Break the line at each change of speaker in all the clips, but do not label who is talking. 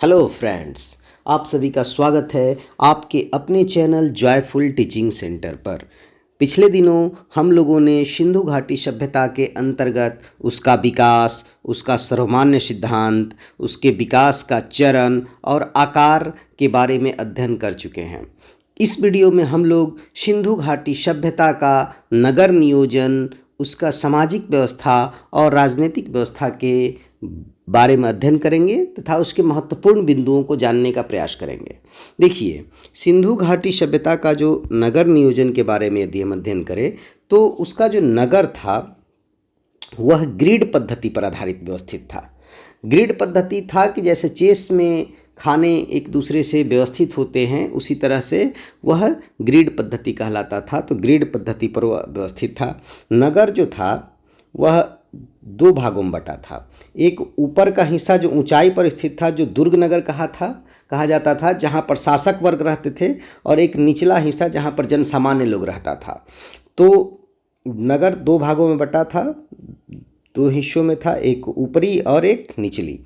Hello friends, आप सभी का स्वागत है आपके अपने चैनल जॉयफुल टीचिंग सेंटर पर। पिछले दिनों हम लोगों ने सिंधु घाटी सभ्यता के अंतर्गत उसका विकास, उसका सर्वमान्य सिद्धांत, उसके विकास का चरण और आकार के बारे में अध्ययन कर चुके हैं। इस वीडियो में हम लोग सिंधु घाटी सभ्यता का नगर नियोजन, उसका सामाजिक व्यवस्था और राजनीतिक व्यवस्था के बारे में अध्ययन करेंगे तथा उसके महत्वपूर्ण बिंदुओं को जानने का प्रयास करेंगे। देखिए, सिंधु घाटी सभ्यता का जो नगर नियोजन के बारे में यदि हम अध्ययन करें तो उसका जो नगर था वह ग्रिड पद्धति पर आधारित व्यवस्थित था। ग्रिड पद्धति था कि जैसे चेस में खाने एक दूसरे से व्यवस्थित होते हैं, उसी तरह से वह ग्रिड पद्धति कहलाता था। तो ग्रिड पद्धति पर वह व्यवस्थित था। नगर जो था वह दो भागों में बटा था। एक ऊपर का हिस्सा जो ऊंचाई पर स्थित था, जो दुर्ग नगर कहा जाता था, जहाँ पर शासक वर्ग रहते थे, और एक निचला हिस्सा जहाँ पर जन सामान्य लोग रहता था। तो नगर दो भागों में बटा था, दो हिस्सों में था, एक ऊपरी और एक निचली।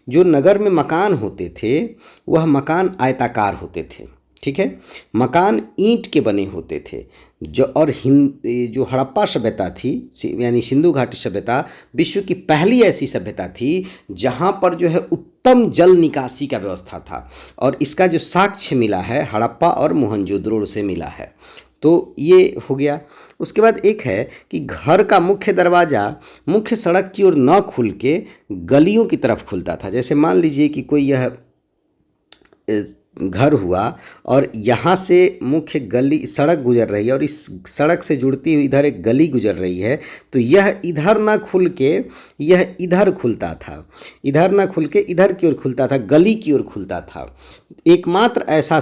जो नगर में मकान होते थे वह मकान आयताकार होते थे, ठीक है। मकान ईंट के बने होते थे। जो हड़प्पा सभ्यता थी, यानी सिंधु घाटी सभ्यता, विश्व की पहली ऐसी सभ्यता थी जहाँ पर जो है उत्तम जल निकासी का व्यवस्था था। और इसका जो साक्ष्य मिला है हड़प्पा और मोहनजोदड़ो से मिला है। तो ये हो गया। उसके बाद एक है कि घर का मुख्य दरवाज़ा मुख्य सड़क की ओर न खुल के गलियों की तरफ खुलता था। जैसे मान लीजिए कि कोई यह घर हुआ और यहाँ से मुख्य गली सड़क गुजर रही है और इस सड़क से जुड़ती हुई इधर एक गली गुजर रही है, तो यह इधर ना खुल के यह इधर खुलता था, इधर ना खुल के इधर की ओर खुलता था, गली की ओर खुलता था। एकमात्र ऐसा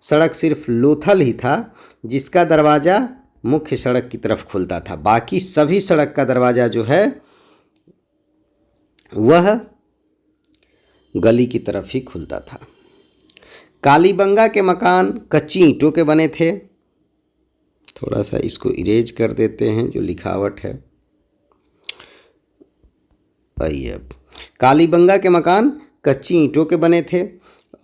सड़क सिर्फ लोथल ही था जिसका दरवाज़ा मुख्य सड़क की तरफ खुलता था। बाकी सभी सड़क का दरवाज़ा जो है वह गली की तरफ ही खुलता था। कालीबंगा के मकान कच्ची ईंटों के बने थे। थोड़ा सा इसको इरेज कर देते हैं जो लिखावट है। आइए, अब कालीबंगा के मकान कच्ची ईंटों के बने थे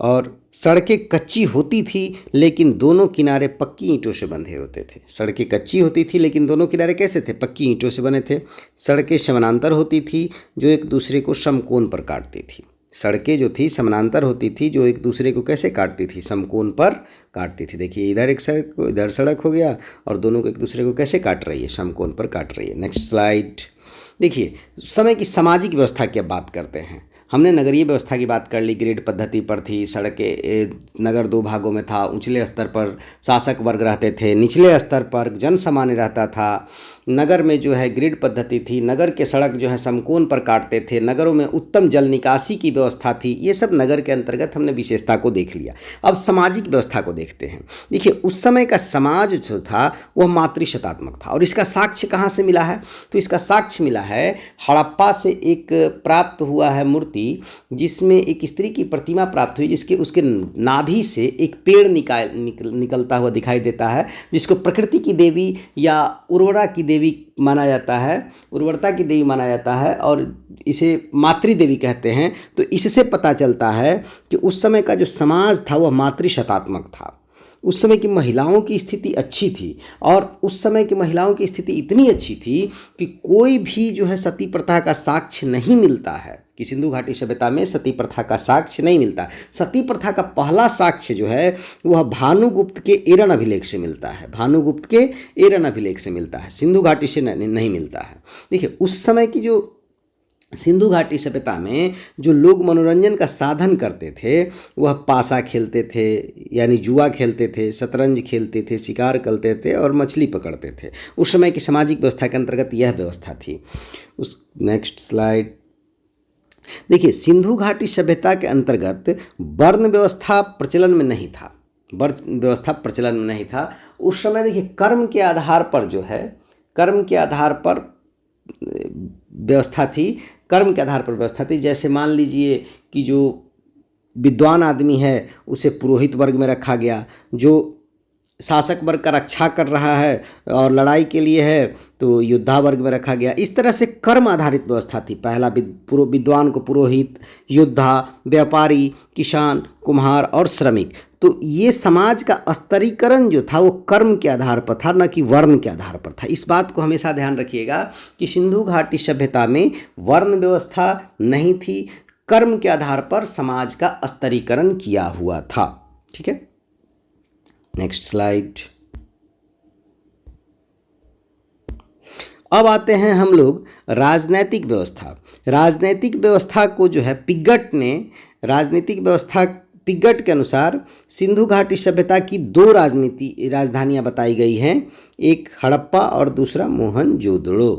और सड़कें कच्ची होती थी लेकिन दोनों किनारे पक्की ईंटों से बंधे होते थे। सड़कें कच्ची होती थी लेकिन दोनों किनारे कैसे थे? पक्की ईंटों से बने थे। सड़कें समानांतर होती थी जो एक दूसरे को समकोण पर काटती थी। सड़कें जो थी समानांतर होती थी जो एक दूसरे को कैसे काटती थी? समकोण पर काटती थी। देखिए, इधर एक सड़क, इधर सड़क हो गया और दोनों को एक दूसरे को कैसे काट रही है? समकोण पर काट रही है। Next slide. देखिए, समय की सामाजिक व्यवस्था की अब बात करते हैं। हमने नगरीय व्यवस्था की बात कर ली, ग्रिड पद्धति पर थी। सड़कें, नगर दो भागों में था। ऊंचले स्तर पर शासक वर्ग रहते थे, निचले स्तर पर जन सामान्य रहता था। नगर में जो है ग्रिड पद्धति थी। नगर के सड़क जो है समकोण पर काटते थे। नगरों में उत्तम जल निकासी की व्यवस्था थी। ये सब नगर के अंतर्गत हमने विशेषता को देख लिया। अब सामाजिक व्यवस्था को देखते हैं। देखिए, उस समय का समाज जो था वह मातृशतात्मक था। और इसका साक्ष्य कहाँ से मिला है? तो इसका साक्ष्य मिला है हड़प्पा से। एक प्राप्त हुआ है मूर्ति जिसमें एक स्त्री की प्रतिमा प्राप्त हुई, जिसके उसके नाभि से एक पेड़ निकलता हुआ दिखाई देता है, जिसको प्रकृति की देवी या उर्वरा की देवी माना जाता है, उर्वरता की देवी माना जाता है और इसे मातृदेवी कहते हैं। तो इससे पता चलता है कि उस समय का जो समाज था वह मातृशतात्मक था। उस समय की महिलाओं की स्थिति अच्छी थी और उस समय की महिलाओं की स्थिति इतनी अच्छी थी कि कोई भी जो है सती प्रथा का साक्ष्य नहीं मिलता है। कि सिंधु घाटी सभ्यता में सती प्रथा का साक्ष्य नहीं मिलता। सती प्रथा का पहला साक्ष्य जो है वह भानुगुप्त के एरन अभिलेख से मिलता है। भानुगुप्त के एरन अभिलेख से मिलता है, सिंधु घाटी से नहीं मिलता है। देखिए, उस समय की जो सिंधु घाटी सभ्यता में जो लोग मनोरंजन का साधन करते थे वह पासा खेलते थे, यानी जुआ खेलते थे, शतरंज खेलते थे, शिकार करते थे और मछली पकड़ते थे। उस समय की सामाजिक व्यवस्था के अंतर्गत यह व्यवस्था थी। उस नेक्स्ट स्लाइड। देखिए, सिंधु घाटी सभ्यता के अंतर्गत वर्ण व्यवस्था प्रचलन में नहीं था। वर्ण व्यवस्था प्रचलन में नहीं था उस समय। देखिए, कर्म के आधार पर जो है, कर्म के आधार पर व्यवस्था थी। कर्म के आधार पर व्यवस्था थी। जैसे मान लीजिए कि जो विद्वान आदमी है उसे पुरोहित वर्ग में रखा गया, जो शासक वर्ग का रक्षा कर रहा है और लड़ाई के लिए है तो योद्धा वर्ग में रखा गया। इस तरह से कर्म आधारित व्यवस्था थी। पहला विद्वान को पुरोहित, योद्धा, व्यापारी, किसान, कुम्हार और श्रमिक। तो ये समाज का स्तरीकरण जो था वो कर्म के आधार पर था, न कि वर्ण के आधार पर था। इस बात को हमेशा ध्यान रखिएगा कि सिंधु घाटी सभ्यता में वर्ण व्यवस्था नहीं थी, कर्म के आधार पर समाज का स्तरीकरण किया हुआ था। ठीक है, नेक्स्ट स्लाइड। अब आते हैं हम लोग राजनैतिक व्यवस्था। राजनैतिक व्यवस्था को जो है पिगट ने, राजनीतिक व्यवस्था पिगट के अनुसार सिंधु घाटी सभ्यता की दो राजधानियां बताई गई हैं, एक हड़प्पा और दूसरा मोहनजोदड़ो।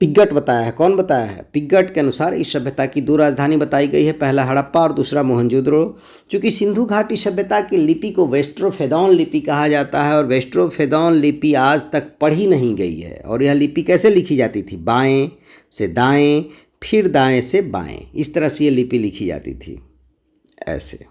पिगट बताया है। कौन बताया है? पिगट के अनुसार इस सभ्यता की दो राजधानी बताई गई है, पहला हड़प्पा और दूसरा मोहनजोदड़ो। चूँकि सिंधु घाटी सभ्यता की लिपि को वेस्ट्रोफेदौन लिपि कहा जाता है और वेस्ट्रोफेदौन लिपि आज तक पढ़ी नहीं गई है। और यह लिपि कैसे लिखी जाती थी? बाएं से दाएं, फिर दाएं से बाएं, इस तरह से ये लिपि लिखी जाती थी, ऐसे,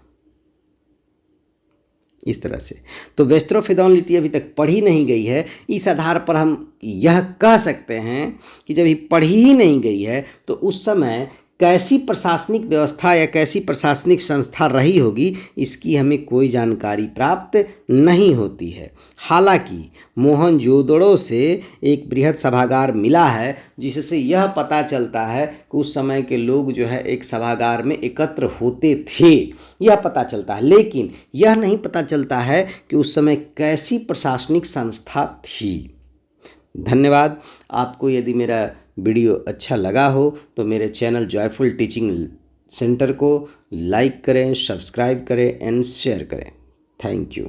इस तरह से। तो वेस्ट्रोफेदौन लिपि अभी तक पढ़ी नहीं गई है। इस आधार पर हम यह कह सकते हैं कि जब ये पढ़ी ही नहीं गई है तो उस समय कैसी प्रशासनिक व्यवस्था या कैसी प्रशासनिक संस्था रही होगी, इसकी हमें कोई जानकारी प्राप्त नहीं होती है। हालांकि मोहनजोदड़ो से एक बृहद सभागार मिला है, जिससे यह पता चलता है कि उस समय के लोग जो है एक सभागार में एकत्र होते थे, यह पता चलता है। लेकिन यह नहीं पता चलता है कि उस समय कैसी प्रशासनिक संस्था थी। धन्यवाद। आपको यदि मेरा वीडियो अच्छा लगा हो तो मेरे चैनल जॉयफुल टीचिंग सेंटर को लाइक करें, सब्सक्राइब करें एंड शेयर करें। Thank you.